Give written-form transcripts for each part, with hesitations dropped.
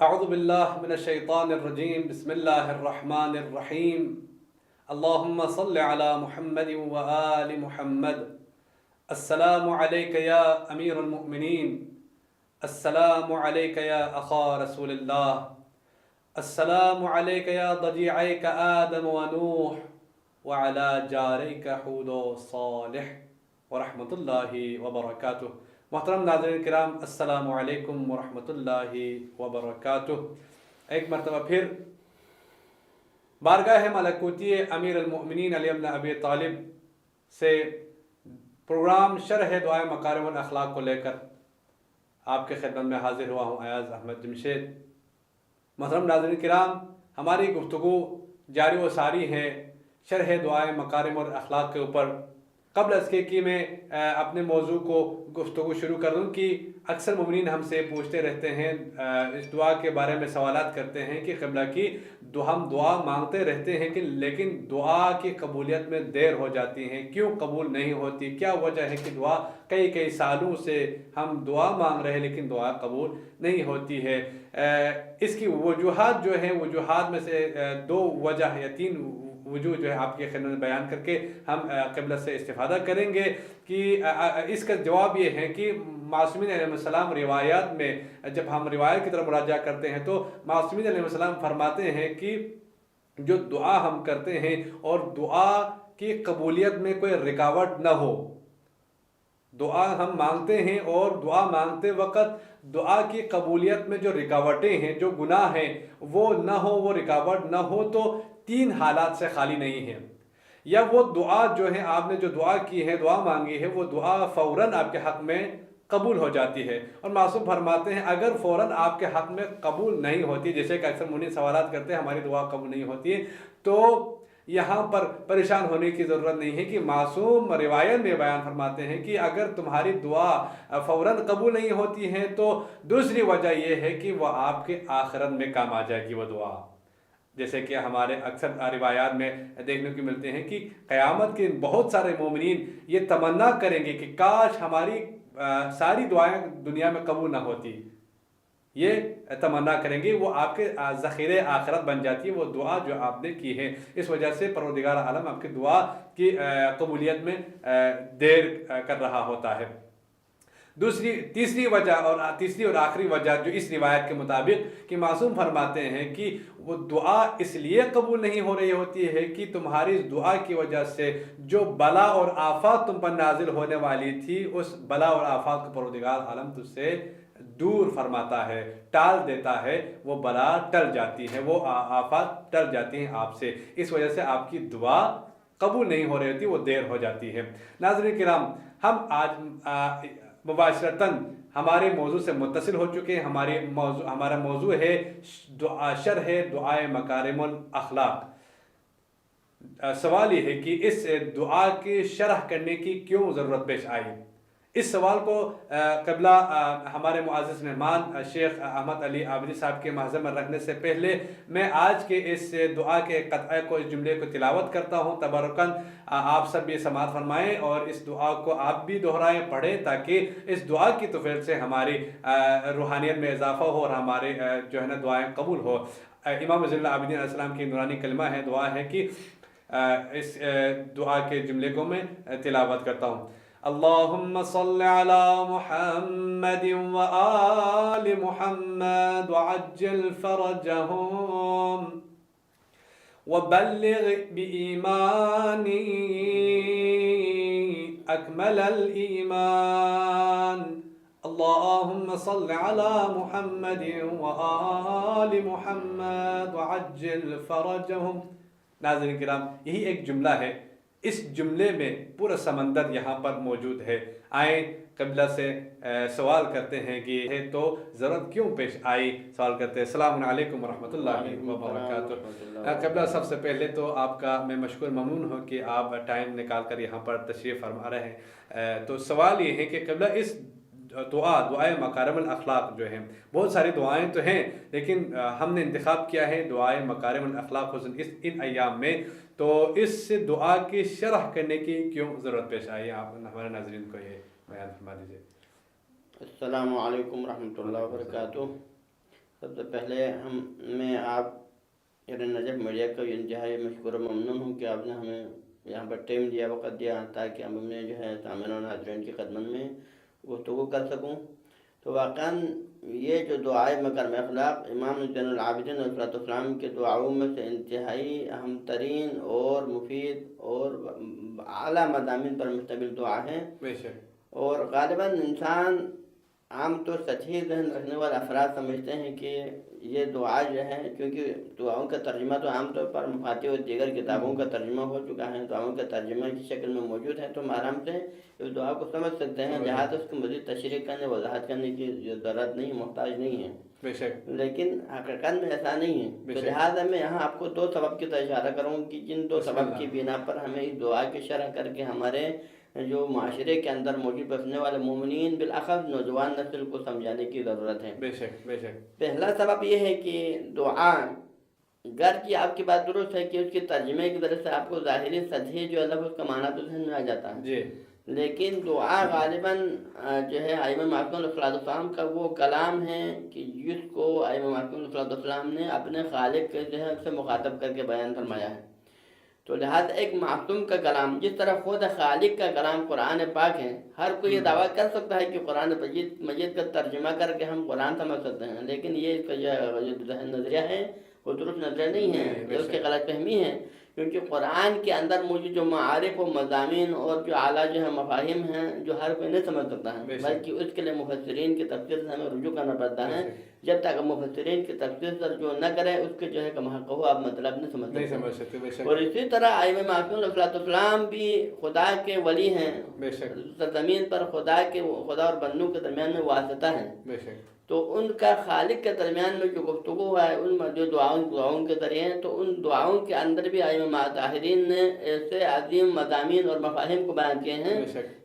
اعوذ باللہ من الشیطان الرجیم بسم اللہ الرحمن الرحیم اللہم صل علی محمد وآل محمد السلام علیک یا امیر المؤمنین السلام علیک یا اخا رسول اللہ السلام علیک یا ضجیعیک آدم ونوح وعلی جاریک حود و صالح ورحمۃ اللہ وبرکاتہ۔ محترم ناظرین کرام، السلام علیکم ورحمۃ اللہ وبرکاتہ۔ ایک مرتبہ پھر بارگاہ ملکوتی امیر المؤمنین علی بن ابی طالب سے پروگرام شرح دعائے مکارم الاخلاق کو لے کر آپ کے خدمت میں حاضر ہوا ہوں، ایاز احمد جمشید۔ محترم ناظرین کرام، ہماری گفتگو جاری و ساری ہے شرح دعائے مکارم الاخلاق کے اوپر۔ قبل از کہ میں اپنے موضوع کو گفتگو شروع کر دوں کہ اکثر مومنین ہم سے پوچھتے رہتے ہیں، اس دعا کے بارے میں سوالات کرتے ہیں کہ قبلہ کی ہم دعا مانگتے رہتے ہیں کہ لیکن دعا کی قبولیت میں دیر ہو جاتی ہے، کیوں قبول نہیں ہوتی؟ کیا وجہ ہے کہ دعا کئی سالوں سے ہم دعا مانگ رہے ہیں لیکن دعا قبول نہیں ہوتی ہے؟ اس کی وجوہات جو ہیں، وجوہات میں سے دو وجہ یا تین وجوہ جو ہے آپ کے خدمت میں بیان کر کے ہم قبلہ سے استفادہ کریں گے کہ اس کا جواب یہ ہے کہ معصومین علیہ السلام روایات میں جب ہم روایت کی طرف مراجعہ کرتے ہیں تو معصومین علیہ السلام فرماتے ہیں کہ جو دعا ہم کرتے ہیں اور دعا کی قبولیت میں کوئی رکاوٹ نہ ہو، دعا ہم مانگتے ہیں اور دعا مانگتے وقت دعا کی قبولیت میں جو رکاوٹیں ہیں، جو گناہ ہیں وہ نہ ہو، وہ رکاوٹ نہ ہو، تو تین حالات سے خالی نہیں ہے۔ یا وہ دعا جو ہے، آپ نے جو دعا کی ہے، دعا مانگی ہے، وہ دعا فوراً آپ کے حق میں قبول ہو جاتی ہے۔ اور معصوم فرماتے ہیں اگر فوراً آپ کے حق میں قبول نہیں ہوتی، جیسے کہ اکثر منی سوالات کرتے ہیں ہماری دعا قبول نہیں ہوتی ہے، تو یہاں پر پریشان ہونے کی ضرورت نہیں ہے کہ معصوم روایت میں بیان فرماتے ہیں کہ اگر تمہاری دعا فوراً قبول نہیں ہوتی ہے تو دوسری وجہ یہ ہے کہ وہ آپ کے آخرت میں کام آ جائے گی وہ دعا۔ جیسے کہ ہمارے اکثر روایات میں دیکھنے کو ملتے ہیں کہ قیامت کے بہت سارے مومنین یہ تمنا کریں گے کہ کاش ہماری ساری دعائیں دنیا میں قبول نہ ہوتی، یہ تمنا کریں گے، وہ آپ کے ذخیرے آخرت بن جاتی ہے وہ دعا جو آپ نے کی ہے۔ اس وجہ سے پروردگار عالم آپ کی دعا کی قبولیت میں دیر کر رہا ہوتا ہے۔ تیسری وجہ اور آخری وجہ جو اس روایت کے مطابق کہ معصوم فرماتے ہیں کہ وہ دعا اس لیے قبول نہیں ہو رہی ہوتی ہے کہ تمہاری اس دعا کی وجہ سے جو بلا اور آفات تم پر نازل ہونے والی تھی، اس بلا اور آفات کو پروردگار عالم تجھ سے دور فرماتا ہے، ٹال دیتا ہے، وہ بلا ٹل جاتی ہے، وہ آفات ٹل جاتی ہیں آپ سے، اس وجہ سے آپ کی دعا قبول نہیں ہو رہی ہوتی، وہ دیر ہو جاتی ہے۔ ناظرین کرام، ہم آج مباشرتاً ہمارے موضوع سے متصل ہو چکے ہیں۔ ہمارا موضوع ہے شرح دعائے مکارم الاخلاق۔ سوال یہ ہے کہ اس دعا کی شرح کرنے کی کیوں ضرورت پیش آئی؟ اس سوال کو قبلہ ہمارے معزز مہمان شیخ احمد علی عابدی صاحب کے محضر میں رکھنے سے پہلے میں آج کے اس دعا کے قطعے کو، اس جملے کو تلاوت کرتا ہوں، تبرکاً آپ سب یہ سماعت فرمائیں اور اس دعا کو آپ بھی دہرائیں، پڑھیں، تاکہ اس دعا کی توفیق سے ہماری روحانیت میں اضافہ ہو اور ہمارے جو ہے نا دعائیں قبول ہو۔ امام زین العابدین علیہ السلام کی نورانی کلمہ ہے، دعا ہے کہ اس دعا کے جملے کو میں تلاوت کرتا ہوں۔ اللہم صل علی محمد وآل محمد وعجل فرجہم وبلغ بإیمانی اکمل الایمان۔ اللہم صل علی محمد وآل محمد وعجل فرجہم۔ ناظرین کرام، یہی ایک جملہ ہے، اس جملے میں پورا سمندر یہاں پر موجود ہے۔ آئیں قبلہ سے سوال کرتے ہیں کہ تو ضرورت کیوں پیش آئی؟ سوال کرتے ہیں۔ السلام علیکم ورحمۃ اللہ وبرکاتہ۔ قبلہ سب سے پہلے تو آپ کا میں مشکور ممنون ہوں کہ آپ ٹائم نکال کر یہاں پر تشریف فرما رہے ہیں۔ تو سوال یہ ہے کہ قبلہ اس دعائے مکارم الاخلاق جو ہیں، بہت ساری دعائیں تو ہیں لیکن ہم نے انتخاب کیا ہے دعائے مکارم الاخلاق ان ایام میں، تو اس دعا کی شرح کرنے کی کیوں ضرورت پیش آئی؟ آپ ہمارے ناظرین کو یہ بیان فرما دیجیے۔ السلام علیکم ورحمۃ اللہ وبرکاتہ۔ سب سے پہلے میں آپ نجف میڈیا کا انتہائی مشکور و ممنون ہوں کہ آپ نے ہمیں یہاں پر ٹائم دیا، وقت دیا، تاکہ ہم نے سامعین و ناظرین کی خدمت میں گفتگو کر سکوں۔ تو واقعاً یہ جو دعائے مکارم اخلاق امام زین العابدین علیہ السلام کے دعاؤں میں سے انتہائی اہم ترین اور مفید اور اعلیٰ مضامین پر مشتمل دعا ہیں، اور غالباً انسان عام طور سطحی ذہن رکھنے والے افراد سمجھتے ہیں کہ یہ دعا جو ہے، کیونکہ دعاؤں کا ترجمہ تو عام طور پر مفاتیح و دیگر کتابوں کا ترجمہ ہو چکا ہے، دعاؤں کا ترجمہ کی شکل میں موجود ہے، تو ہم آرام سے اس دعا کو سمجھ سکتے ہیں، لہٰذا اس کو مزید تشریح کرنے وضاحت کرنے کی ضرورت نہیں، محتاج نہیں ہے۔ لیکن حقیقت میں ایسا نہیں ہے، تو لہٰذا میں یہاں آپ کو دو سبب کی طرف اشارہ کروں کہ جن دو سبب کی بنا پر ہمیں اس دعا کی شرح کر کے ہمارے جو معاشرے کے اندر موجود بسنے والے مومنین بالاخص نوجوان نسل کو سمجھانے کی ضرورت ہے۔ پہلا سبب یہ ہے کہ دعا گرچہ آپ کی بات درست ہے کہ اس کے ترجمے کی وجہ سے آپ کو ظاہری سطحی جو ہے لفظ کا معنی تو ذہن میں آ جاتا ہے، لیکن دعا غالباً جو ہے ائمہ معصومین علیہ السلام کا وہ کلام ہے کہ جس کو ائمہ معصومین علیہ السلام نے اپنے خالق کے ذہن سے مخاطب کر کے بیان فرمایا ہے۔ تو لہٰذا ایک معصوم کا کلام، جس طرح خود خالق کا کلام قرآن پاک ہے، ہر کوئی یہ دعویٰ کر سکتا ہے کہ قرآن مجید کا ترجمہ کر کے ہم قرآن سمجھ سکتے ہیں، لیکن یہ اس کا جو ذہن نظریہ ہے وہ درست نظریہ نہیں ہے، یہ اس کی غلط فہمی ہے، کیونکہ قرآن کے اندر موجود جو معارف و مضامین اور جو اعلیٰ جو ہے مفاہیم ہیں جو ہر کوئی نہیں سمجھ سکتا ہے، بلکہ اس کے لیے مفسرین کی تفسیر سے ہمیں رجوع کرنا پڑتا ہے۔ جب تک مفسرین کی تفسیر سے رجوع نہ کریں اس کے جو ہے کہو آپ مطلب نہیں سمجھ سکتے۔ اور اسی طرح ائمہ معصومین علیہ السلام بھی خدا کے ولی ہیں، زمین پر خدا اور بندوں کے درمیان میں واسطہ ہیں، تو ان کا خالق کے درمیان میں جو گفتگو ہے، ان جو دعاؤں کے ذریعے ہیں، تو ان دعاؤں کے اندر بھی ائمہ طاہرین نے ایسے عظیم مضامین اور مفاہیم کو بیان کیے ہیں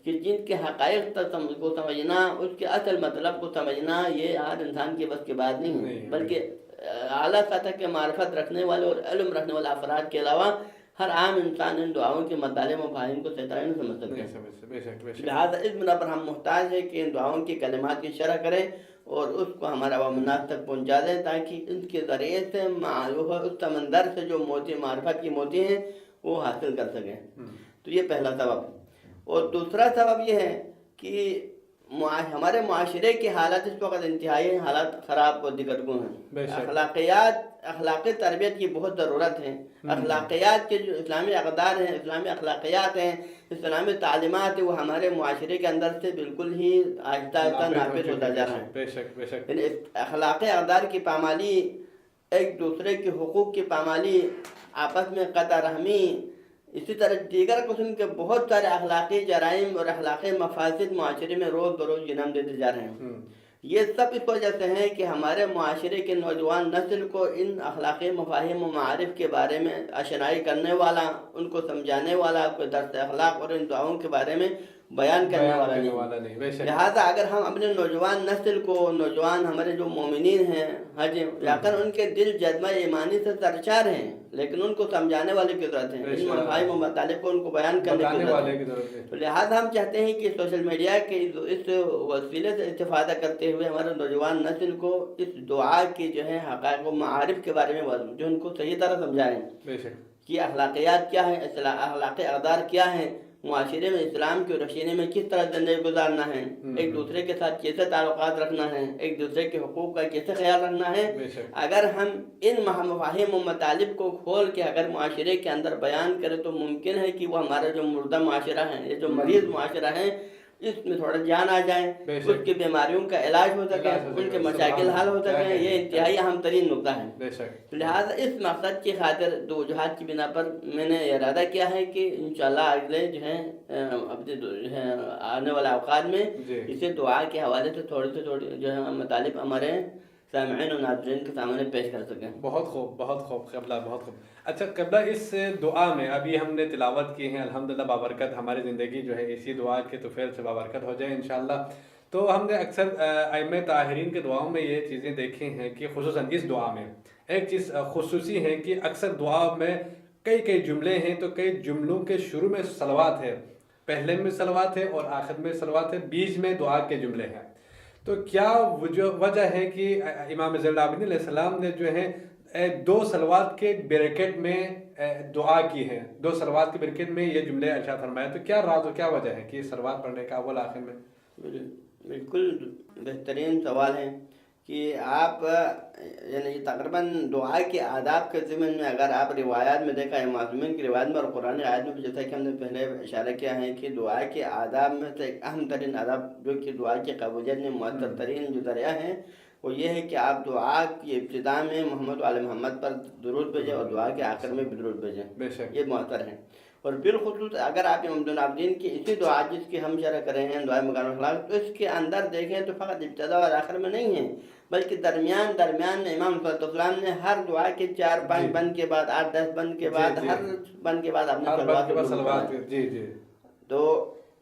کہ جن کے حقائق کو سمجھنا، اس کے اصل مطلب کو سمجھنا یہ ہر انسان کے بس کی بات نہیں ہے، بلکہ اعلیٰ سطح کے معرفت رکھنے والے اور علم رکھنے والے افراد کے علاوہ ہر عام انسان ان دعاؤں کے مطالب مفاہیم کو صحیح طرح نہیں سمجھ سکتے۔ لہٰذا اس بنا پر ہم محتاج ہیں کہ ان دعاؤں کی کلمات کی شرح کریں اور اس کو ہمارے عوام الناس تک پہنچا دیں، تاکہ ان کے ذریعے سے اس سمندر سے جو موتی معرفت کی موتی ہیں وہ حاصل کر سکیں۔ تو یہ پہلا سبب۔ اور دوسرا سبب یہ ہے کہ ہمارے معاشرے کی حالت اس وقت انتہائی حالات خراب اور دگرگوں ہیں۔ اخلاقی تربیت کی بہت ضرورت ہے۔ اخلاقیات کے جو اسلامی اقدار ہیں، اسلامی اخلاقیات ہیں، اسلامی تعلیمات ہیں، وہ ہمارے معاشرے کے اندر سے بالکل ہی آہستہ آہستہ ناپید ہوتا جا رہا ہے۔ یعنی اخلاقی اقدار کی پامالی، ایک دوسرے کے حقوق کی پامالی، آپس میں قطع رحمی، اسی طرح دیگر قسم کے بہت سارے اخلاقی جرائم اور اخلاقی مفاسد معاشرے میں روز بروز جنم دیتے جا رہے ہیں۔ یہ سب اس وجہ سے ہے کہ ہمارے معاشرے کے نوجوان نسل کو ان اخلاقی مفاہیم و معارف کے بارے میں آشنائی کرنے والا، ان کو سمجھانے والا، کوئی درس اخلاق اور ان دعاؤں کے بارے میں بیان کرنے والا نہیں۔ لہٰذا اگر ہم اپنے نوجوان نسل کو، نوجوان ہمارے جو مومنین ہیں لیکن ان کے دل جذبہ ایمانی سے سرشار ہیں، لیکن ان کو سمجھانے والے کی ضرورت ہے، ان مفاہیم و مطالب کو ان کو بیان کرنے کی ضرورت ہے۔ تو لہٰذا ہم چاہتے ہیں کہ سوشل میڈیا کے اس وسیلے سے استفادہ کرتے ہوئے ہمارے نوجوان نسل کو اس دعا کی جو ہے حقائق و معارف کے بارے میں جو ان کو صحیح طرح سمجھائیں کہ اخلاقیات کیا ہیں، اخلاقی اقدار کیا ہیں، معاشرے میں اسلام کے روشنی میں کس طرح زندگی گزارنا ہے، ایک دوسرے کے ساتھ کیسے تعلقات رکھنا ہے، ایک دوسرے کے حقوق کا کیسے خیال رکھنا ہے۔ اگر ہم ان مفاہیم و مطالب کو کھول کے اگر معاشرے کے اندر بیان کریں تو ممکن ہے کہ وہ ہمارا جو مردہ معاشرہ ہے، یہ جو مریض معاشرہ ہے، اس میں تھوڑا جان آ جائیں، اس کی بیماریوں کا علاج ہو سکے، ان کے مشاکل حل ہو سکیں، یہ انتہائی اہم ترین نقطہ ہے۔ لہٰذا اس مقصد کی خاطر دو وجوہات کی بنا پر میں نے ارادہ کیا ہے کہ انشاءاللہ اگلے جو ہے آنے والے اوقات میں اسے دعا کے حوالے سے تھوڑی سے تھوڑی جو ہے مطالب ہمارے سامعین و ناظرین کے سامنے پیش کر سکیں۔ بہت خوب، بہت خوب قبلہ، بہت خوب۔ اچھا قبلہ، اس دعا میں ابھی ہم نے تلاوت کی ہیں، الحمدللہ بابرکت ہماری زندگی جو ہے اسی دعا کے توفیل سے بابرکت ہو جائے انشاءاللہ۔ تو ہم نے اکثر ائمہ طاہرین کے دعاؤں میں یہ چیزیں دیکھی ہیں کہ خصوصاً اس دعا میں ایک چیز خصوصی ہے کہ اکثر دعا میں کئی جملے ہیں، تو کئی جملوں کے شروع میں صلوات ہے، پہلے میں صلوات ہے اور آخر میں صلوات ہے، بیچ میں دعا کے جملے ہیں۔ تو کیا وجہ ہے کہ امام زین العابدین علیہ السلام نے جو ہے 2 صلوات کے بریکٹ میں دعا کی ہے، 2 صلوات کے بریکٹ میں یہ جملے ارشاد فرمایا، تو کیا راز و کیا وجہ ہے کہ صلوات پڑھنے کا اول آخر میں؟ بالکل بہترین سوال ہے کہ آپ یعنی تقریباً دعا کے آداب کے ضمن میں اگر آپ روایات میں دیکھا ہے، معصومین کی روایت میں اور قرآن آیت میں جیسا کہ ہم نے پہلے اشارہ کیا ہے کہ دعا کے آداب میں سے ایک اہم ترین آداب جو کہ دعا کی قبولیت میں مؤثر ترین جو ذریعہ ہے وہ یہ ہے کہ آپ دعا کی ابتدا میں محمد و آل محمد پر درود بھیجیں اور دعا کے آخر میں بھی درود بھیجیں، یہ مؤثر ہے۔ اور بالخصوص اگر آپ امام زین العابدین کی اسی دعا جس کی ہم شرح کرے ہیں دعائے مکارم الاخلاق، تو اس کے اندر دیکھیں تو فقط ابتدا اور آخر میں نہیں ہے بلکہ درمیان میں امام صلی اللہ علیہ وسلم نے ہر دعا کے 4-5 بند کے بعد 8-10 بند کے بعد ہر بند کے بعد اپنے صلوات جی تو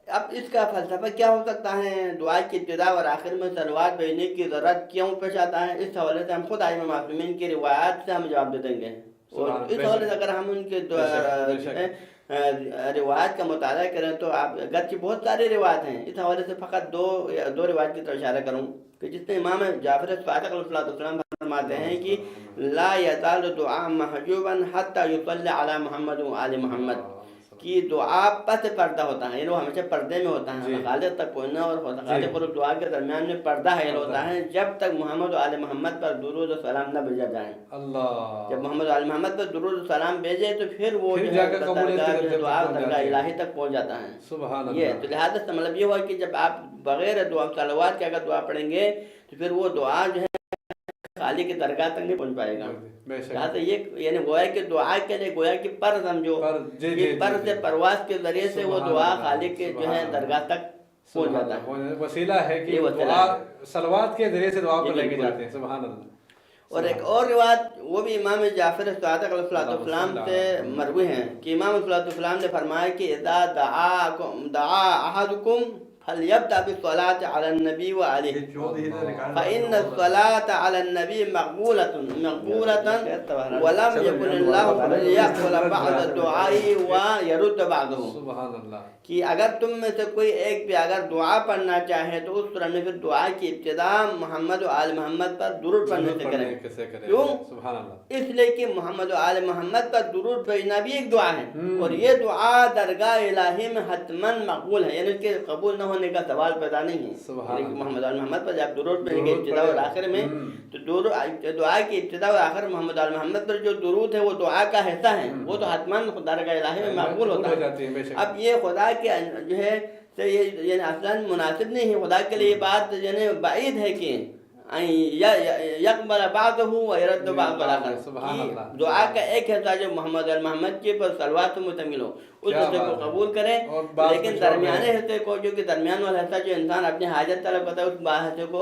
اب اس کا فلسفہ کیا ہو سکتا ہے، دعا کی ابتدا اور آخر میں صلوات بھیجنے کی ضرورت کیوں پیش آتا ہے، اس حوالے سے ہم خود ائمہ معصومین کی روایات سے ہم جواب دے دیں گے۔ اور اس حوالے سے اگر ہم ان کے روایات کا مطالعہ کریں تو آپ اگرچہ بہت ساری روایات ہیں، اس حوالے سے فقط دو روایت کی طرف اشارہ کروں کہ جس میں امام جعفر صادق علیہ السلام فرماتے ہیں کہ لا یزال دعاء محجوبا حتی یصلی علی محمد و آل محمد، کہ دعا پس پردہ ہوتا ہے، یعنی وہ ہمیشہ پردے میں ہوتا ہے، خالق تک پہنچنا اور خالق اور دعا کے درمیان میں پردہ حائل ہوتا ہے جب تک محمد و آل محمد پر درود و سلام نہ بھیجا جائے۔ جب محمد و آل محمد پر درود و سلام بھیجے تو پھر وہ دعا درگاہ الہی تک پہنچ جاتا ہے۔ یہ تو لہٰذا مطلب یہ ہوا کہ جب آپ بغیر دعا صلوات کے اگر دعا پڑھیں گے تو پھر وہ دعا جو ہے خالی کی درگاہ تک نہیں پہنچ پائے گا۔ لہٰذا یہ یعنی گویا کہ دعا کے لیے گویا کہ پر سمجھو، پر سے پرواز کے ذریعے سے وہ دعا خالق کے جو ہے درگاہ تک پہنچ جاتا ہے، وسیلہ ہے کہ دعا صلوات کے ذریعے سے دعا کو لے کے جاتے ہیں۔ سبحان اللہ۔ اور ایک اور روایت وہ بھی امام جعفر صادق علیہ السلام سے مروی ہیں کہ امام صلی اللہ علیہ وسلم نے فرمایا کہ اذا دعا احدکم فلیبدأ بالصلاة على النبی وآلہ فإن الصلاة على النبی مقبولة ولم يكن الله ليقبل بعض الدعاء ويرد بعضه، کہ اگر تم میں سے کوئی ایک بھی اگر دعا پڑھنا چاہے تو اس طرح میں پھر دعا کی ابتدا محمد و آل محمد پر درود پڑھنے سے کریں۔ کیوں؟ اس لیے کہ محمد و آل محمد پر درود بھیجنا بھی ایک دعا ہے اور یہ دعا درگاہ الہی میں حتماً مقبول ہے، یعنی اس کے قبول نہ ہونے کا سوال پیدا نہیں ہے۔ محمد و آل محمد پر جب درود بھیجیں گے ابتدا اور آخر میں تو دعا کی ابتدا اور آخر محمد و آل محمد پر جو درود ہے وہ دعا کا حصہ ہے، وہ تو حتماً درگاہ الہی میں مقبول ہوتا ہے۔ اب یہ خدا کہ جو ہے یعنی اصلاً مناسب نہیں ہے، خدا کے لیے یہ بات یعنی بعید ہے کہ یقبل بعضہ ویرد بعض الآخر، دعا کا ایک حصہ جو محمد محمد کے پر صلوات مشتمل ہو اس حصے کو قبول کریں، لیکن درمیانے حصے کو جو کہ درمیان والا حصہ جو انسان اپنی حاجت طلب کرتا ہے اس حصے کو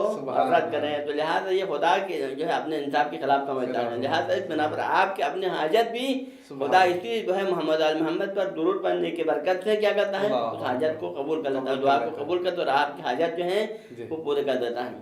رد کریں۔ تو لہٰذا یہ خدا کے جو ہے اپنے انصاف کے خلاف سمجھتا ہے، لہٰذا اس بنا پر آپ کے اپنے حاجت بھی خدا اسی جو ہے محمد آل محمد پر درود پڑھنے کی برکت سے کیا کرتا ہے، اس حاجت کو قبول کر لیتا ہے، دعا کو قبول کرتا ہے اور آپ کی حاجت جو ہے وہ پورے کر دیتا ہے۔